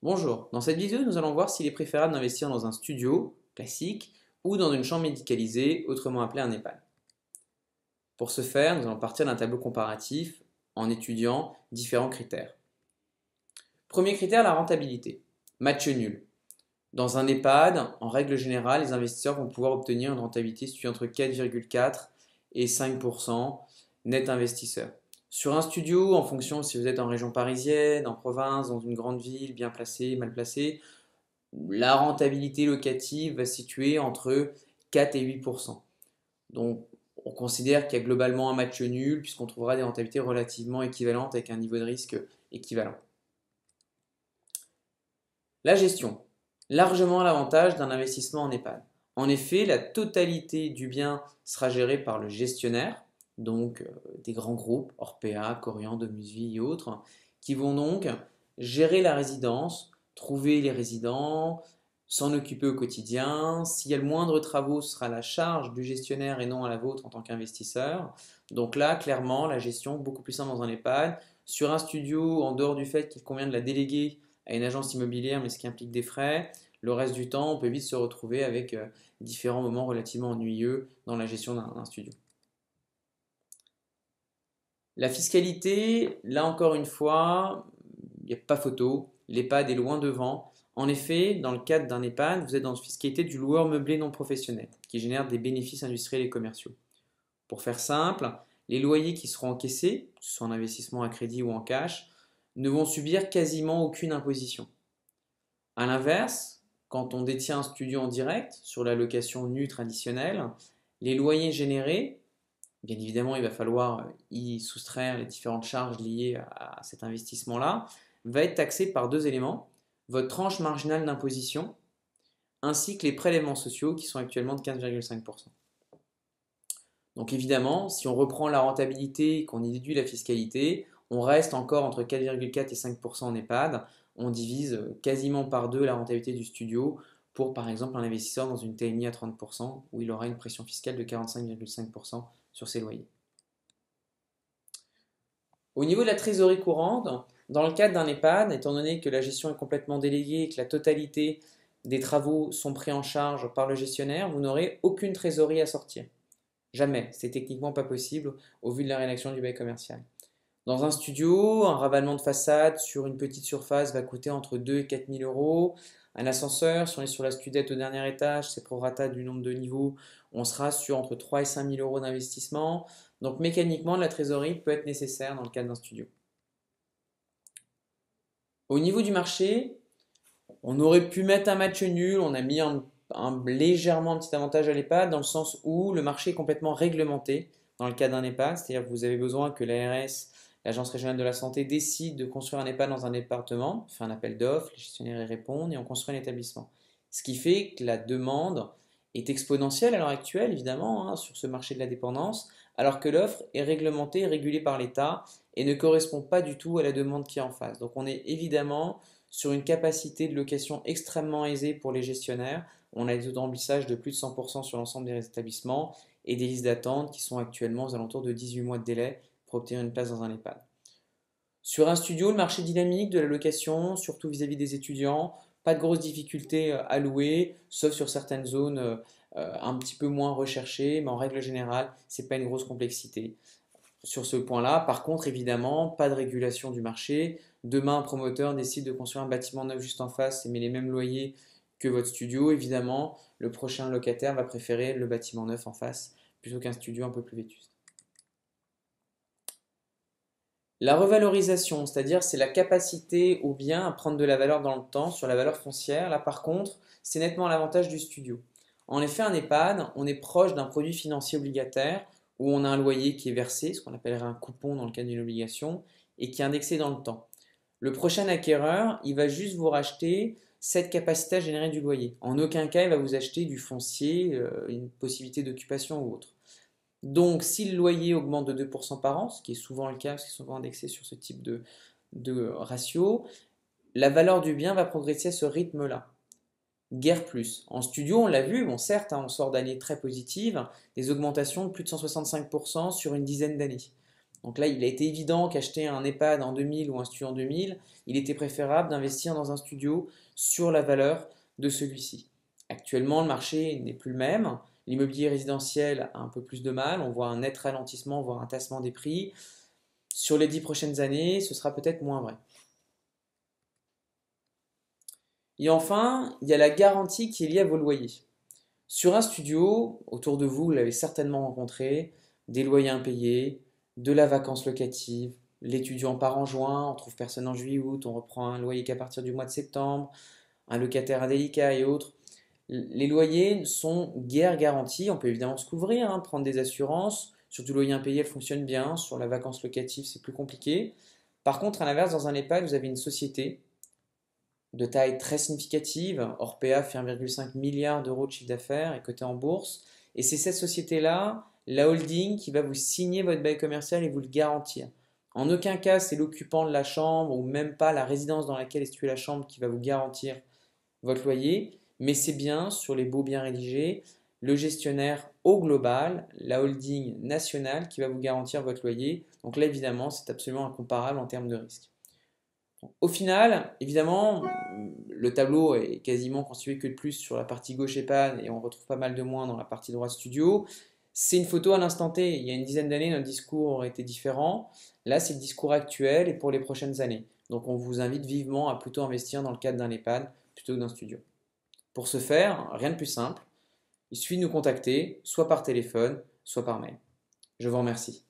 Bonjour, dans cette vidéo nous allons voir s'il est préférable d'investir dans un studio classique ou dans une chambre médicalisée, autrement appelée un EHPAD. Pour ce faire, nous allons partir d'un tableau comparatif en étudiant différents critères. Premier critère, la rentabilité. Match nul. Dans un EHPAD, en règle générale, les investisseurs vont pouvoir obtenir une rentabilité située entre 4,4 et 5% net investisseur. Sur un studio, en fonction si vous êtes en région parisienne, en province, dans une grande ville, bien placée, mal placée, la rentabilité locative va se situer entre 4 et 8%. Donc, on considère qu'il y a globalement un match nul puisqu'on trouvera des rentabilités relativement équivalentes avec un niveau de risque équivalent. La gestion. Largement à l'avantage d'un investissement en EHPAD. En effet, la totalité du bien sera gérée par le gestionnaire, donc des grands groupes, Orpea, Corian, Domusvie et autres, qui vont donc gérer la résidence, trouver les résidents, s'en occuper au quotidien. S'il y a le moindre travaux, ce sera à la charge du gestionnaire et non à la vôtre en tant qu'investisseur. Donc là, clairement, la gestion beaucoup plus simple dans un EHPAD. Sur un studio, en dehors du fait qu'il convient de la déléguer à une agence immobilière, mais ce qui implique des frais, le reste du temps, on peut vite se retrouver avec différents moments relativement ennuyeux dans la gestion d'un studio. La fiscalité, là encore une fois, il n'y a pas photo, l'EHPAD est loin devant. En effet, dans le cadre d'un EHPAD, vous êtes dans une fiscalité du loueur meublé non professionnel, qui génère des bénéfices industriels et commerciaux. Pour faire simple, les loyers qui seront encaissés, que ce soit en investissement à crédit ou en cash, ne vont subir quasiment aucune imposition. A l'inverse, quand on détient un studio en direct, sur la location nue traditionnelle, les loyers générés, bien évidemment, il va falloir y soustraire les différentes charges liées à cet investissement-là, va être taxé par deux éléments, votre tranche marginale d'imposition, ainsi que les prélèvements sociaux qui sont actuellement de 15,5%. Donc évidemment, si on reprend la rentabilité et qu'on y déduit la fiscalité, on reste encore entre 4,4 et 5% en EHPAD. On divise quasiment par deux la rentabilité du studio pour par exemple un investisseur dans une TNI à 30% où il aura une pression fiscale de 45,5% sur ses loyers. Au niveau de la trésorerie courante, dans le cadre d'un EHPAD, étant donné que la gestion est complètement déléguée et que la totalité des travaux sont pris en charge par le gestionnaire, vous n'aurez aucune trésorerie à sortir. Jamais, c'est techniquement pas possible au vu de la rédaction du bail commercial. Dans un studio, un ravalement de façade sur une petite surface va coûter entre 2 et 4 000 euros. Un ascenseur, si on est sur la studette au dernier étage, c'est prorata du nombre de niveaux, on sera sur entre 3 et 5 000 euros d'investissement. Donc mécaniquement, la trésorerie peut être nécessaire dans le cadre d'un studio. Au niveau du marché, on aurait pu mettre un match nul, on a mis légèrement un petit avantage à l'EHPAD dans le sens où le marché est complètement réglementé dans le cas d'un EHPAD, c'est-à-dire que vous avez besoin que l'ARS, l'Agence régionale de la santé, décide de construire un EHPAD dans un département, fait un appel d'offres, les gestionnaires y répondent et on construit un établissement. Ce qui fait que la demande est exponentielle à l'heure actuelle, évidemment, hein, sur ce marché de la dépendance, alors que l'offre est réglementée et régulée par l'État et ne correspond pas du tout à la demande qui est en face. Donc on est évidemment sur une capacité de location extrêmement aisée pour les gestionnaires. On a des taux de remplissage de plus de 100% sur l'ensemble des établissements et des listes d'attente qui sont actuellement aux alentours de 18 mois de délai pour obtenir une place dans un EHPAD. Sur un studio, le marché dynamique de la location, surtout vis-à-vis des étudiants, pas de grosses difficultés à louer, sauf sur certaines zones un petit peu moins recherchées, mais en règle générale, ce n'est pas une grosse complexité. Sur ce point-là, par contre, évidemment, pas de régulation du marché. Demain, un promoteur décide de construire un bâtiment neuf juste en face et met les mêmes loyers que votre studio. Évidemment, le prochain locataire va préférer le bâtiment neuf en face plutôt qu'un studio un peu plus vétuste. La revalorisation, c'est-à-dire c'est la capacité au bien à prendre de la valeur dans le temps sur la valeur foncière. Là, par contre, c'est nettement l'avantage du studio. En effet, un EHPAD, on est proche d'un produit financier obligataire où on a un loyer qui est versé, ce qu'on appellerait un coupon dans le cadre d'une obligation, et qui est indexé dans le temps. Le prochain acquéreur, il va juste vous racheter cette capacité à générer du loyer. En aucun cas, il va vous acheter du foncier, une possibilité d'occupation ou autre. Donc, si le loyer augmente de 2% par an, ce qui est souvent le cas parce qu'ils sont souvent indexés sur ce type de ratio, la valeur du bien va progresser à ce rythme-là. Guère plus. En studio, on l'a vu, bon certes, on sort d'années très positives, des augmentations de plus de 165% sur une dizaine d'années. Donc là, il a été évident qu'acheter un EHPAD en 2000 ou un studio en 2000, il était préférable d'investir dans un studio sur la valeur de celui-ci. Actuellement, le marché n'est plus le même. L'immobilier résidentiel a un peu plus de mal. On voit un net ralentissement, voire un tassement des prix. Sur les 10 prochaines années, ce sera peut-être moins vrai. Et enfin, il y a la garantie qui est liée à vos loyers. Sur un studio, autour de vous, vous l'avez certainement rencontré, des loyers impayés, de la vacance locative, l'étudiant part en juin, on trouve personne en juillet-août, on reprend un loyer qu'à partir du mois de septembre, un locataire indélicat et autres. Les loyers sont guère garantis, on peut évidemment se couvrir, hein, prendre des assurances, sur du loyer impayé, elle fonctionne bien, sur la vacance locative, c'est plus compliqué. Par contre, à l'inverse, dans un EHPAD, vous avez une société de taille très significative. Orpea fait 1,5 milliard d'euros de chiffre d'affaires et coté en bourse. Et c'est cette société-là, la holding, qui va vous signer votre bail commercial et vous le garantir. En aucun cas, c'est l'occupant de la chambre ou même pas la résidence dans laquelle est située la chambre qui va vous garantir votre loyer, mais c'est bien sur les beaux biens rédigés, le gestionnaire au global, la holding nationale qui va vous garantir votre loyer. Donc là, évidemment, c'est absolument incomparable en termes de risque. Au final, évidemment, le tableau est quasiment constitué que de plus sur la partie gauche EHPAD et on retrouve pas mal de moins dans la partie droite studio. C'est une photo à l'instant T. Il y a une dizaine d'années, notre discours aurait été différent. Là, c'est le discours actuel et pour les prochaines années. Donc, on vous invite vivement à plutôt investir dans le cadre d'un EHPAD plutôt que d'un studio. Pour ce faire, rien de plus simple. Il suffit de nous contacter, soit par téléphone, soit par mail. Je vous remercie.